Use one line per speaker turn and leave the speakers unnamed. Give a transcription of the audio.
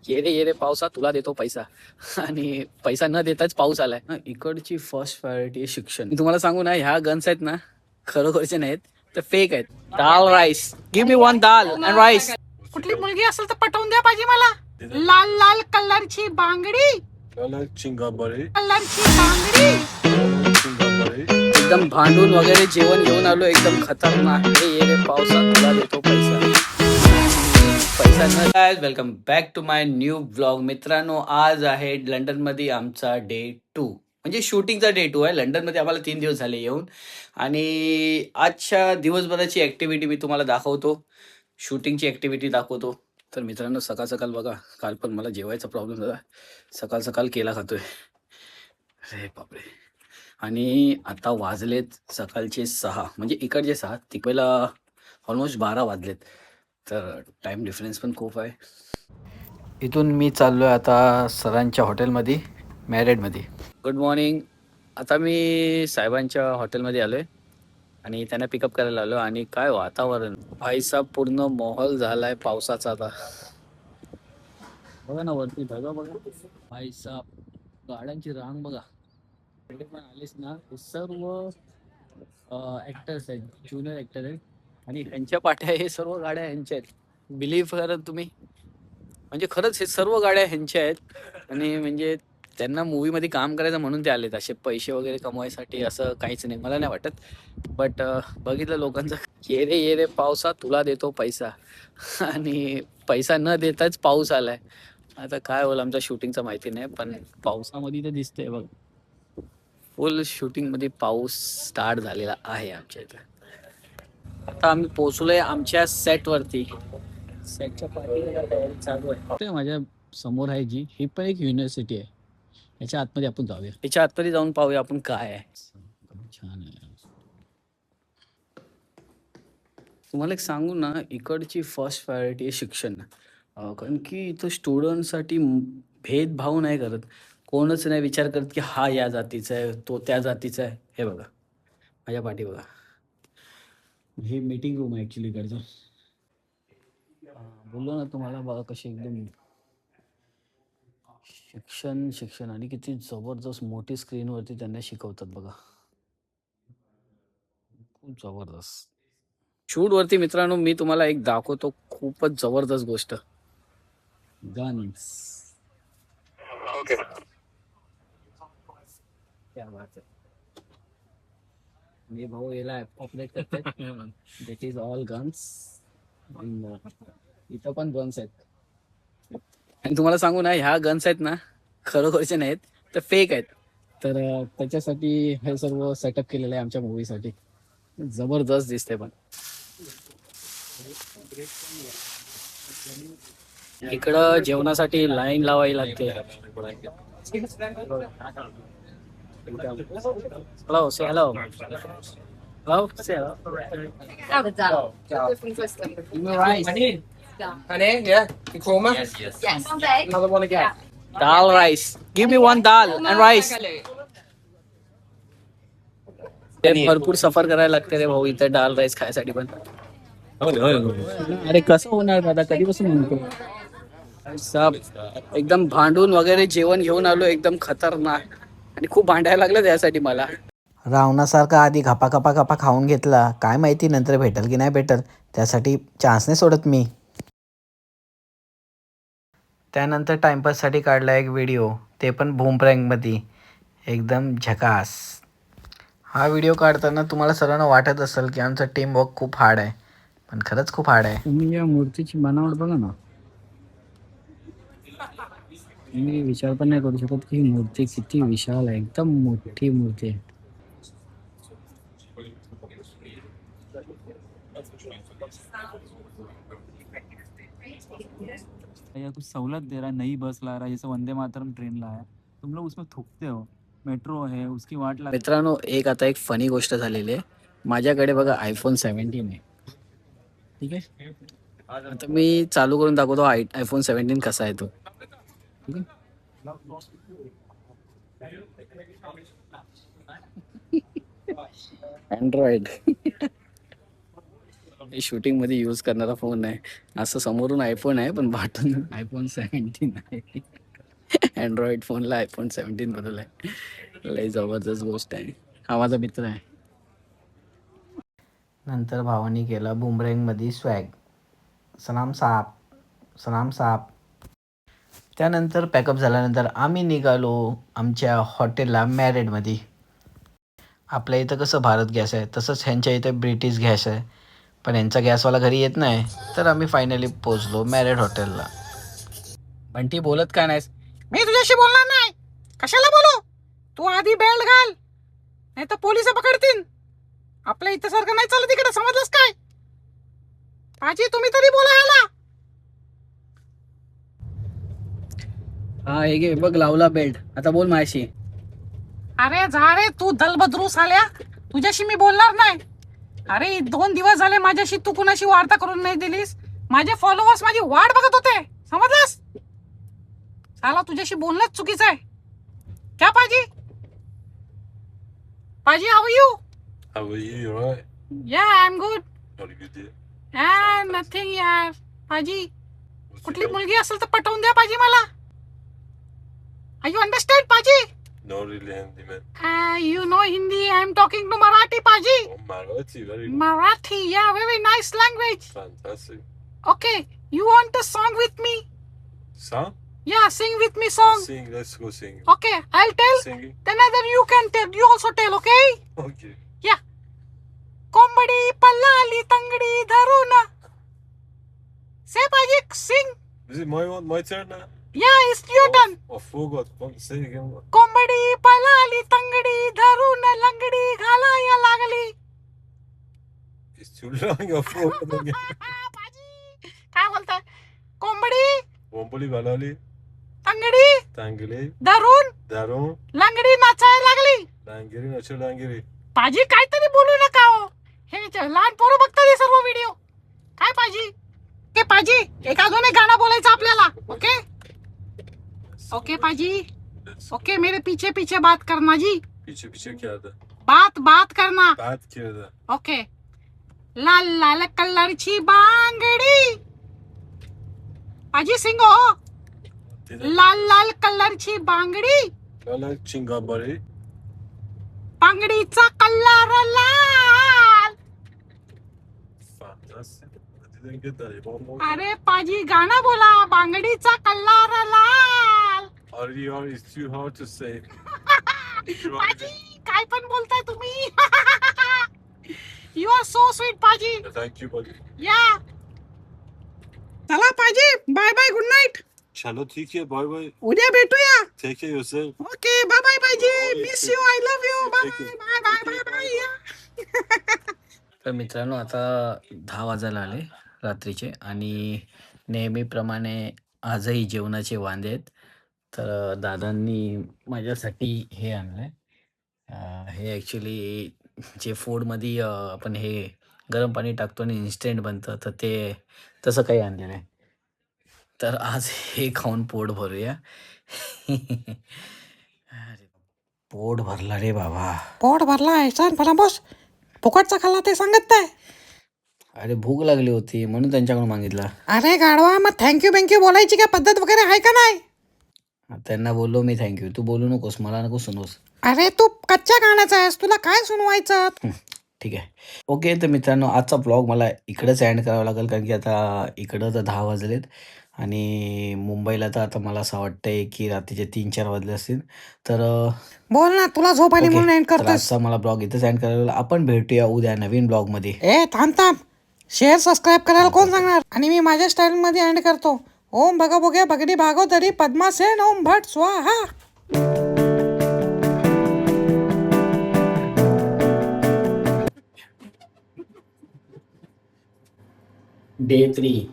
ये रे पावसा तुला देतो पैसा. आणि पैसा न देताच पाऊस आलाय ना. इकडची फर्स्ट प्रायोरिटी आहे शिक्षण. मी तुम्हाला सांगू ना, ह्या गन्स आहेत ना, खरोखरचे नाहीत तर फेक आहेत. Dal rice, give me one dal and rice.
कुठली मुलगी असेल तर पटवून द्या पाहिजे मला. लाल लाल कलरची बांगडी, कलरची बांगडी.
एकदम भांडून वगैरे जेवण घेऊन आलो, एकदम खतरनाक. ये रे पावसा तुला देतो पैसा. पैसा न. Welcome back to my new blog. मित्रांनो, आज आहे लंडनमध्ये आमचा डे 2, म्हणजे शूटिंगचा डे 2 आहे. लंडनमध्ये आम्हाला 3 दिवस झाले येऊन. आणि आजच्या दिवसभराची ॲक्टिव्हिटी मी तुम्हाला दाखवतो, शूटिंगची ॲक्टिव्हिटी दाखवतो. तर मित्रांनो, सकाळ सकाळ बघा, काल पण मला जेवायचा प्रॉब्लेम झाला. सकाळ सकाळ केला खातोय. अरे बापरे. आणि आता वाजलेत सकाळचे 6, म्हणजे इकडचे 6, तिकडला ऑलमोस्ट 12 वाजलेत. तर टाईम डिफरन्स पण खूप आहे. इथून मी चाललो आहे आता सरांच्या हॉटेलमध्ये, मॅरेडमध्ये. Good morning. आता मी साहेबांच्या हॉटेलमध्ये आलो आहे आणि त्यांना पिकअप करायला आलो. आणि काय वातावरण भाईसाहेब, पूर्ण माहोल झाला आहे पावसाचा. आता बघा ना, वरती ढगा बघा भाईसाहेब, गाड्यांची रांग बघा. तिकडे पण आलीस ना, हे सर्व ॲक्टर्स आहेत, ज्युनियर ॲक्टर आहेत. आणि ह्यांच्या पाठ्या हे सर्व गाड्या ह्यांच्या आहेत. बिलीव्ह करा तुम्ही, म्हणजे खरंच हे सर्व गाड्या ह्यांच्या आहेत. आणि म्हणजे त्यांना मूवीमध्ये काम करायचं म्हणून ते आलेत. असे पैसे वगैरे कमवायसाठी असं काहीच नाही, मला नाही वाटत. बट बघितलं लोकांचं, ये रे पावसा तुला देतो पैसा. आणि पैसा न देताच पाऊस आलाय. आता काय होईल आमच्या शूटिंगचं माहिती नाही, पण पावसामध्ये तर दिसतंय बघ, फुल शूटिंगमध्ये पाऊस स्टार्ट झालेला आहे आमच्या इथं. आता आम्ही पोहोचलोय आमच्या सेटवरती. सेटच्या पाठीला तयारी चालू आहे. ते माझ्या समोर आहे जी, ही पण एक युनिव्हर्सिटी आहे. याच्या आतमध्ये आपण जाऊया, याच्या आतमध्ये जाऊन पाहूया आपण काय आहे. छान आहे. तुम्हाला एक सांगू ना, इकडची फर्स्ट प्रायोरिटी आहे शिक्षण. कारण की इथं स्टुडंटसाठी भेदभाव नाही करत. कोणच नाही विचार करत की हा या जातीचा आहे, तो त्या जातीचा आहे. हे बघा माझ्या पाठी बघा, हे मीटिंग रूम आहे ॲक्च्युली इकडचं. बोललो ना तुम्हाला, बघा कशी एकदम शिक्षण आणि किती जबरदस्त मोठी स्क्रीनवरती त्यांना शिकवतात बघा. खूप जबरदस्त. शूटवरती मित्रांनो मी तुम्हाला एक दाखवतो, खूपच जबरदस्त गोष्ट. गन्स. ओके, क्या बात है. मी भाऊ याला ऑपरेट करतात. That is all guns. इथं पण गन्स आहेत. आणि तुम्हाला सांगू ना, ह्या गन्स आहेत ना, खरोखरचे नाहीत तर फेक आहेत. तर त्याच्यासाठी हे सर्व सेटअप केलेलं आहे आमच्या मूवीसाठी. जबरदस्त दिसते. पण इकडं जेवणासाठी लाईन लावावी लागते. Hello, say hello. Hello, say hello.
Honey, yeah, you korma?
Yes.
Another one again.
Dal rice. Give me one dal and rice. ते भरपूर सफर करायला लागते रे भाऊ इथे डाल राईस खायसाठी पण. अरे कसं होणार दादा, कधीपासून म्हणतो साहेब. एकदम भांडून वगैरे जेवण घेऊन आलो, एकदम खतरनाक. आणि खूप भांडायला लागलं त्यासाठी मला.
रावणासारखा आधी घपा घपा घपा खाऊन घेतला, काय माहिती नंतर भेटल की नाही भेटल, त्यासाठी चान्स नाही सोडत मी. त्यानंतर टाइमपाससाठी काढला एक व्हिडिओ, ते पण बूम प्रँकमध्ये, एकदम झकास. हा व्हिडिओ काढताना तुम्हाला सर्वांना वाटत असेल की आमचा टीम वर्क खूप हार्ड आहे, पण खरंच खूप हार्ड आहे.
तुम्ही या मूर्तीची बनावट बघा ना, मी विचार पण नाही करू शकत की ही मूर्ती किती विशाल आहे. एकदम मोठी मूर्ती आहे.
या कुछ सहूलत दे रहा है, नई बस ला रहा है, जैसे वंदे मातरम ट्रेन ला है, तुम लोग उसमें थूकते हो. मेट्रो है उसकी वाट ला.
मित्रांनो, आता एक फनी गोष्ट झालेली आहे. माझ्याकडे बघा iPhone 17 आहे, ठीक आहे. आता मी चालू करून दाखवतो iPhone 17 कसा आहे तो, ठीक आहे. अँड्रॉइड. शूटिंग मध्ये यूज करणारा फोन आहे. असं समोरून आयफोन आहे पण बाटून आयफोन 17 आहे. अँड्रॉइड फोनला आयफोन 17 बदल आहे. लय जबरदस्त गोष्ट आहे. हा माझा मित्र आहे.
नंतर भावानी केला बुमरँगमध्ये स्वॅग, सलाम साप, सलाम साप. त्यानंतर पॅकअप झाल्यानंतर आम्ही निघालो आमच्या हॉटेलला मॅरेडमध्ये. आपल्या इथं कसं भारत गॅस आहे तसंच ह्यांच्या इथं ब्रिटिश गॅस आहे, पण यांचा गॅसवाला घरी येत नाही. तर आम्ही फायनली पोचलो मॅरेड हॉटेलला.
बंटी बोलत का नाहीस?
मी तुझ्याशी बोलणार नाही. कशाला बोलू? तू आधी बेल्ट घाल, नाही तर पोलिस पकडतील. आपल्या इथं सारखं नाही चालत इकडे, समजलंस काय? पाजी तुम्ही तरी बोला ह्याला.
हा हे घे बघ, लावला बेल्ट. आता बोल माझ्याशी.
अरे जा रे तू दलबद्रू साल्या, तुझ्याशी मी बोलणार नाही. अरे 2 दिवस झाले माझ्याशी तू कुणाशी वार्ता करून नाही दिलीस. माझे फॉलोअर्स माझी वाट बघत होते, समजलास? साला तुझ्याशी बोलणंच चुकीचं आहे. क्या पाजी? पाजी how you?
How are you? You alright?
या I am good.
Not a good day.
Nothing यार. पाजी
What's
कुठली
your name?
मुलगी असेल तर पटवून द्या पाजी मला. आर यू अंडरस्टँड पाजी?
Not really handy, man.
You know Hindi. I am talking to Marathi, Paji.
Oh, Marathi, very good.
Marathi, yeah, very nice language.
Fantastic.
Okay, you want a song with me?
Song?
Yeah, sing with me song.
Sing, let's go sing.
Okay, I'll tell.
Singing?
Then either you can tell. You also tell, okay?
Okay.
Yeah. कोंबडी पल्लाली तंगडी धरून. Say, Paji, sing.
Is it my turn now?
Yeah, it's your turn.
I forgot. Come say it again.
कोंबडी पल्लाली तंगडी धरून लंगडी घालाया लागली.
It's too long. I forgot again.
पाजी काय बोलताय? कोंबडी
Womboli Valali,
तंगडी
Tangili,
धरून
Daron,
लंगडी नाचायला लागली.
Langiri, Nacho Langiri.
पाजी काहीतरी बोलू नका हो. हे लहान पोरं बघतात हे सर्व व्हिडिओ. काय पाजी? ओके पाजी, एक अजून एक गाणं बोलायचं आपल्याला. ओके ओके पाजी.
Let's
ओके मेरे पीछे पीछे बात करना जी.
पीछे पीछे क्या था?
बात करना.
बात किया था.
ओके. लाल लाल कलरची बांगडी. पाजी सिंगो. लाल लाल कलरची बांगडी.
Lala Chingabari.
बांगडीचा कलर लाल.
Fantastic. I didn't get that. One more.
अरे पाजी गाणं बोला. बांगडीचा कलर लाल.
RDR is too hard to say.
पाजी काय पण बोलताय तुम्ही. यू आर सो स्वीट पाजी.
Thank you, buddy.
या चला पाजी, बाय बाय, गुड नाईट.
चलो ठीक है, बाय बाय.
उद्या भेटूया.
Take care of yourself.
Okay bye bye पाजी.
Oh,
miss
take
you, I love you. Bye
Take care.
Bye bye bye bye.
तर मित्रांनो आता 10 वाजायला आले रात्रीचे आणि नेहमीप्रमाणे आजही जेवणाचे वांदे आहेत. तर दादांनी माझ्यासाठी हे आणलं आहे. हे ॲक्च्युली जे फूडमध्ये आपण हे गरम पाणी टाकतो आणि इन्स्टंट बनतं, तर ते तसं काही आणलेलं आहे. तर आज हे खाऊन पोट भरूया. अरे पोट भरला रे बाबा.
पोट भरला आहे फला बॉस. फुकटचा खाल्ला ते सांगत नाही.
अरे भूक लागली होती म्हणून त्यांच्याकडून मागितला.
अरे गाडवा, मग थँक्यू बँक्यू बोलायची काय पद्धत वगैरे आहे का नाही?
त्यांना बोललो मी थँक्यू. तू बोलू नकोस, मला नको सुनवस.
अरे तू कच्च्या गाण्याचा आहेस, तुला काय सुनवायचं?
ठीक आहे. ओके तर मित्रांनो आजचा ब्लॉग मला इकडंच एंड करावा लागेल, कारण की आता इकडं तर 10 वाजलेत आणि मुंबईला तर आता मला असं वाटतंय की रात्रीचे 3-4 वाजले असतील. तर
बोल ना, तुला झोप आली
ओके,
म्हणून एंड
तर
करतोस.
आजचा मला ब्लॉग इथंच एंड करावा लागेल. आपण भेटूया उद्या नवीन ब्लॉगमध्ये.
ए थांब थांब, शेअर सबस्क्राईब करायला कोण सांगणार? आणि मी माझ्या स्टाईल मध्ये एंड करतो. ओम भगा बोग्या भगडी भागोदरी पद्मासेन ओम भट स्वाहा.
Day 3